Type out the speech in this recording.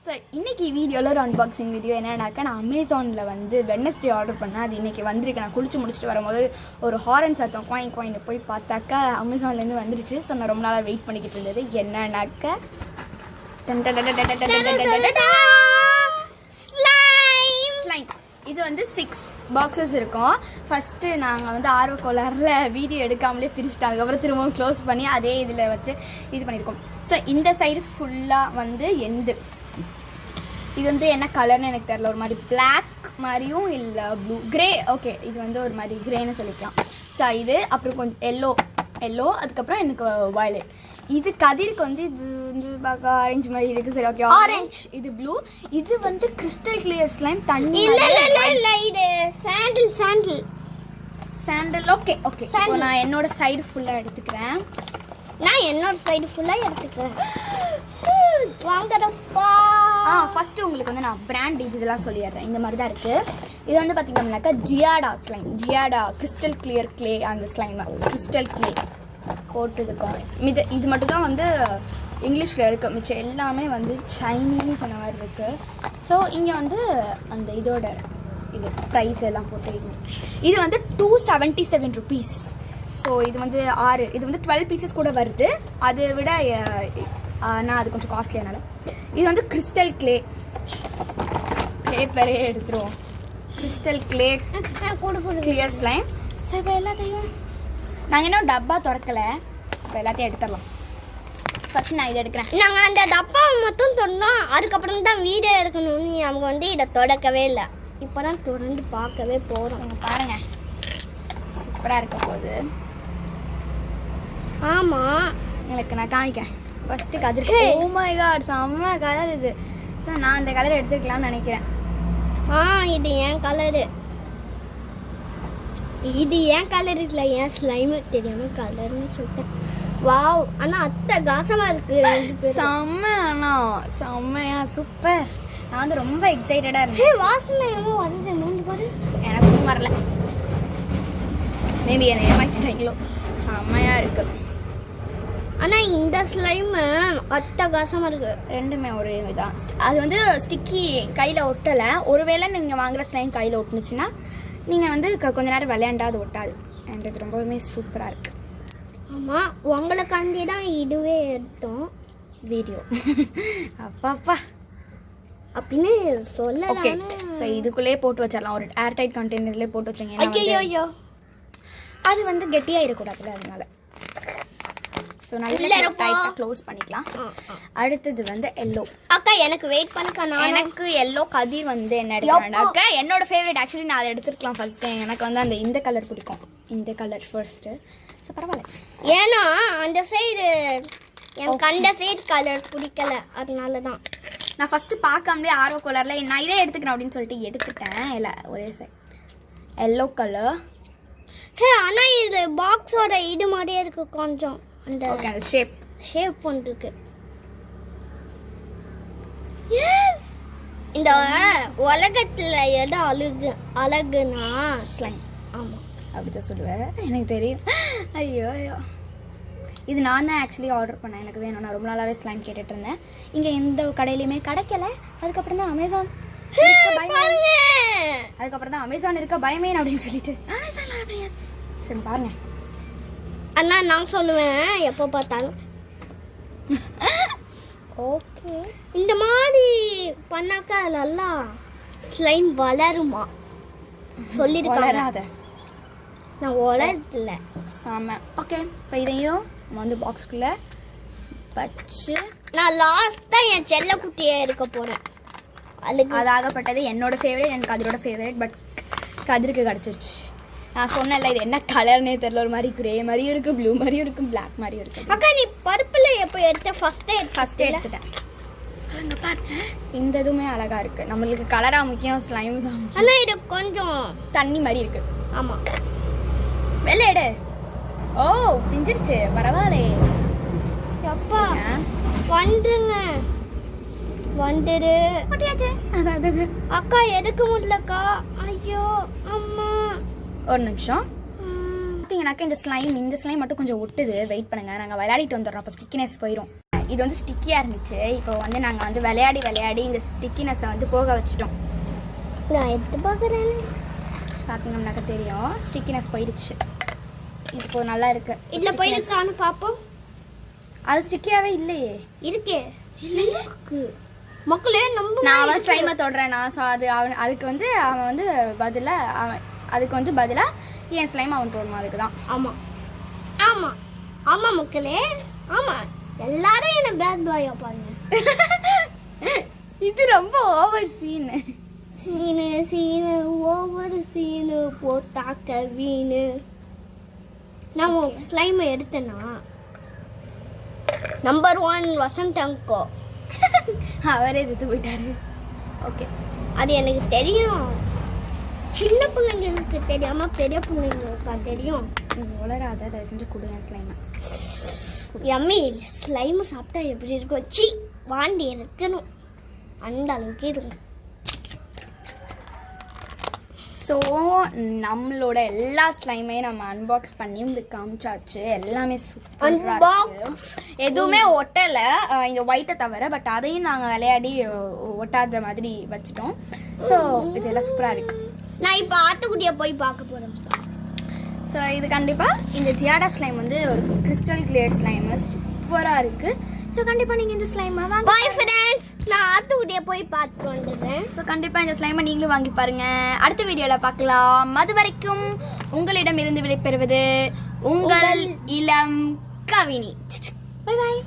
So இன்றைக்கி வீடியோவில் ஒரு அன்பாக்சிங் வீடியோ என்னன்னாக்கா நான் அமேசானில் வந்து வெட்னஸ்டே ஆர்டர் பண்ணேன். அது இன்றைக்கி வந்திருக்கு. நான் குளிச்சு முடிச்சுட்டு வரும்போது ஒரு ஹாரன் சத்தம் கோயின்னு போய் பார்த்தாக்கா அமேசான்லேருந்து வந்துருச்சு. ஸோ நான் ரொம்ப நாளாக வெயிட் பண்ணிக்கிட்டு இருந்தது என்னன்னாக்கா ஸ்லைம். இது வந்து 6 பாக்ஸஸ் இருக்கும். ஃபஸ்ட்டு நாங்கள் வந்து ஆர்வக்கோளாறில் வீடியோ எடுக்காமலே பிரிச்சுட்டோம். அதுக்கப்புறம் திரும்பவும் க்ளோஸ் பண்ணி அதே இதில் வச்சு இது பண்ணியிருக்கோம். ஸோ இந்த சைடு ஃபுல்லாக வந்து இது வந்து என்ன கலர்னு எனக்கு தெரியல. ஒரு மாதிரி பிளாக் மாதிரியும் இல்லை ப்ளூ கிரே. ஓகே, இது வந்து ஒரு மாதிரி கிரேன்னு சொல்லிக்கலாம். ஸோ இது அப்புறம் கொஞ்சம் எல்லோ அதுக்கப்புறம் எனக்கு வயலட். இது கதிருக்கு வந்து இது வந்து பார்க்க ஆரஞ்சு மாதிரி இருக்குது. சரி, ஓகே, ஆரஞ்சு. இது ப்ளூ. இது வந்து கிறிஸ்டல் கிளியர் ஸ்லைம். தண்ணி இல்ல இது சாண்டில். ஓகே இப்போ நான் என்னோட சைடு ஃபுல்லாக எடுத்துக்கிறேன். ஃபர்ஸ்ட் உங்களுக்கு வந்து நான் பிராண்ட் இதெல்லாம் சொல்லிடுறேன். இந்த மாதிரி தான் இருக்குது. இது வந்து பார்த்தீங்கன்னாக்கா ஜியாடா ஸ்லைம். ஜியாடா கிறிஸ்டல் கிளியர் கிளே. அந்த ஸ்லைம் கிறிஸ்டல் கிளே போட்டுருக்கோம். இது மட்டும் தான் வந்து இங்கிலீஷில் இருக்குது. மிச்சம் எல்லாமே வந்து சைனீஸ் அந்த மாதிரி இருக்குது. ஸோ இங்கே வந்து அந்த இதோட இது ப்ரைஸ் எல்லாம் போட்டு இது வந்து 277 rupees. ஸோ இது வந்து இது வந்து 12 பீசஸ் கூட வருது. அதை விட நான் அது கொஞ்சம் காஸ்ட்லியானால இது வந்து கிறிஸ்டல் கிளே. பேப்பரே எடுத்துருவோம். Crystal clay clear slime. So இப்போ எல்லாத்தையும் நாங்கள் இன்னும் டப்பா திறக்கலை. இப்போ எல்லாத்தையும் எடுத்துடலாம். ஃபர்ஸ்ட் நான் இதை எடுக்கிறேன். நாங்கள் அந்த டப்பாவை மட்டும் சொன்னோம். அதுக்கப்புறம் தான் வீடியோ எடுக்கணும்னு அவங்க வந்து இதை தொடக்கவே இல்லை. இப்போ தான் தொடர்ந்து பார்க்கவே போகிறோம். நீங்கள் பாருங்கள், சூப்பராக இருக்க போகுது. ஆமாம், உங்களுக்கு நான் காமிக்கேன். First Kathir. Oh my god, செம்ம கலர் இது. ஸோ நான் இந்த கலர் எடுத்துக்கலாம்னு நினைக்கிறேன். இது என் கலரு. இது ஏன் கலர் இல்லை, ஏன் ஸ்லைமு தெரியாமல் கலர்னு சொல்லிட்டேன். வாவ், ஆனால் அட்டகாசமாக இருக்குது. செம்மையா சூப்பர். நான் வந்து ரொம்ப எக்ஸைட்டடாக இருந்தேன். வாசனை என்னமோ வருது பாரு. எனக்கும் வரல. மேபி என்னை ஏமாச்சிட்டாங்களோ. செம்மையாக இருக்குது. ஆனால் இந்த ஸ்லைமு அட்டகாசமாக இருக்குது. ரெண்டுமே ஒரு இதுதான். அது வந்து ஸ்டிக்கி கையில் ஒட்டலை. ஒருவேளை நீங்கள் வாங்குகிற ஸ்லைம் கையில் ஒட்டுனுச்சுன்னா நீங்கள் வந்து கொஞ்ச நேரம் விளையாண்டா அது ஒட்டாது. அண்ட் இது ரொம்பவுமே சூப்பராக இருக்குது. ஆமாம், உங்களுக்காண்டி தான் இதுவே எடுத்தோம் வீடியோ. அப்பாப்பா அப்படின்னு சொல்ல. ஓகே, ஸோ இதுக்குள்ளேயே போட்டு வச்சிடலாம். ஒரு ஏர்டைட் கண்டெய்னர்லேயே போட்டு வச்சுருங்க. ஐயோ, அது வந்து கெட்டியாகிடக்கூடாதுல, அதனால. ஸோ நான் டைட்டாக க்ளோஸ் பண்ணிக்கலாம். அடுத்தது வந்து எல்லோ. அக்கா எனக்கு வெயிட் பண்ணுக்கா. எனக்கு எல்லோ. கதிர் வந்து என்ன எடுக்கிறாங்க, என்னோட ஃபேவரட். ஆக்சுவலி நான் அதை எடுத்துருக்கலாம் ஃபர்ஸ்ட். எனக்கு வந்து இந்த கலர் பிடிக்கும். இந்த கலர் ஃபர்ஸ்ட்டு. ஸோ பரவாயில்ல, ஏன்னா அந்த சைடு எனக்கு அந்த சைடு கலர் பிடிக்கல, அதனால தான் நான் ஃபஸ்ட்டு பார்க்காமலே ஆர்வ கலரில் நான் இதே எடுத்துக்கிறேன் அப்படின்னு சொல்லிட்டு எடுத்துட்டேன். இல்லை, ஒரே சைடு எல்லோ கலர். ஆனால் இது பாக்ஸோட இது மாதிரியே இருக்கு கொஞ்சம். அந்த ஷேப் பண்ணிருக்கு. இந்த உலகத்தில் எது அழகுனா ஸ்லைம். ஆமாம், அப்படிதான் சொல்லுவேன். எனக்கு தெரியும். ஐயோ, இது நான் தான் ஆக்சுவலி ஆர்டர் பண்ணேன். எனக்கு வேணும். நான் ரொம்ப நாளாகவே ஸ்லைம் கேட்டுட்டு இருந்தேன். இங்கே எந்த கடையிலையுமே கிடைக்கல. அதுக்கப்புறம் தான் அமேசான் இருக்க பயமே அப்படின்னு சொல்லிட்டு சரி பாருங்க. அண்ணா நான் சொல்லுவேன் எப்போ பார்த்தாலும். ஓகே, இந்த மாதிரி பண்ணாக்கா நல்லா ஸ்லைம் வளருமா சொல்லியிருக்காங்க. நான் வளரல சாம. ஓகே, இப்போ இதையும் நம்ம வந்து பாக்ஸ்குள்ளே வச்சு நான் லாஸ்ட்டாக என் செல்ல குட்டியே இருக்க போகிறேன். அதாகப்பட்டது என்னோட ஃபேவரட். எனக்கு அதோட ஃபேவரட். பட் கதிருக்கு கிடச்சிருச்சு. நான் சொன்னேன்ல, இது என்ன கலர்னே தெரியல. ஒரு மாதிரி கிரே மாதிரியும் இருக்குது, ப்ளூ மாதிரியும் இருக்குது, பிளாக் மாதிரியும் இருக்குது. அக்கா நீ பர்பிள் எப்போ எடுத்த? ஃபஸ்ட்டே எடுத்துட்டேன். ஸோ இங்கே பாருங்க, இந்த இதுவுமே அழகாக இருக்குது. நம்மளுக்கு கலராக முக்கியம், ஸ்லைம் தான். ஆனால் இது கொஞ்சம் தண்ணி மாதிரி இருக்குது. ஆமாம், வெள்ளை எடு. ஓ, பிஞ்சிருச்சு. பரவாயில்லே. அப்பா வந்துருங்க, வந்துரு. அதாவது அக்கா எடுக்க முடியலக்கா. ஐயோ அம்மா, ஒரு நிமிஷம். பார்த்தீங்கன்னாக்கா இந்த ஸ்லைம் மட்டும் கொஞ்சம் ஒட்டுது. வெயிட் பண்ணுங்க, நாங்கள் விளையாடிட்டு வந்துடுறோம். அப்போ ஸ்டிக்கினஸ் போயிடும். இது வந்து ஸ்டிக்கியாக இருந்துச்சு. இப்போ வந்து நாங்கள் வந்து விளையாடி இந்த ஸ்டிக்கினஸை வந்து போக வச்சுட்டோம். நான் எடுத்து பார்க்குறேன். பார்த்தீங்கன்னாக்க தெரியும், ஸ்டிக்கினஸ் போயிடுச்சு. இது இப்போ நல்லா இருக்கு. இதில் போயிருக்கான்னு பார்ப்போம். அது ஸ்டிக்கியாகவே இல்லையே. இருக்கே இல்லை மக்களே நம்ம நான் அவன் ஸ்லைமை தொடுறேன்னா, ஸோ அதுக்கு வந்து அவன் வந்து பதிலாக என் ஸ்லைம் அவன் தொடணும். அதுக்கு தான். ஆமாம் ஆமாம் ஆமாம் மக்களே, ஆமாம் எல்லாரும் என்ன பேட் பாயா பாருங்க. இது ரொம்ப ஓவர் சீனு. சீனு ஓவர் சீனு போட்டாக்க வீணு. நான் ஸ்லைமை எடுத்தேன்னா நம்பர் 1 வசந்த் அங்கோ. அவரே செத்து போயிட்டாரு. ஓகே, அது எனக்கு தெரியும். சின்ன பிள்ளைங்களுக்கு தெரியாம பெரிய பிள்ளைங்களுக்கு தெரியும். உளராத, தயவு செஞ்சு கொடு என் ஸ்லைமை. யம்மி ஸ்லைம் சாப்பிட்டா எப்படி இருக்கும்? சி வாண்டி இருக்கணும், அந்த அளவுக்கு இருக்கும். ஸோ நம்மளோட எல்லா ஸ்லைமையும் நம்ம அன்பாக்ஸ் பண்ணி உங்களுக்கு காமிச்சாச்சு. எல்லாமே சூப்பராக, எதுவுமே ஒட்டலை இந்த ஒயிட்டை தவிர. பட் அதையும் நாங்கள் விளையாடி ஒட்டாத மாதிரி வச்சுட்டோம். ஸோ இதெல்லாம் சூப்பராக இருக்குது. நான் இப்போ ஆத்துக்குட்டியை போய் பார்க்க போகிறேன். ஸோ இது கண்டிப்பாக இந்த ஜியாடா ஸ்லைம் வந்து ஒரு கிறிஸ்டல் கிளியர் ஸ்லைமு சூப்பராக இருக்குது. ஸோ கண்டிப்பாக நீங்கள் இந்த ஸ்லைமை வாங்க. பாய் ஃப்ரெண்ட்ஸ், நான் ஆத்துக்குட்டியை போய் பார்த்துட்டு வந்துடுறேன். ஸோ கண்டிப்பாக இந்த ஸ்லைமை நீங்களும் வாங்கி பாருங்கள். அடுத்த வீடியோவில் பார்க்கலாம். அது வரைக்கும் உங்களிடம் இருந்து விடைபெறுவது உங்கள் இளம் கவினி. Bye bye.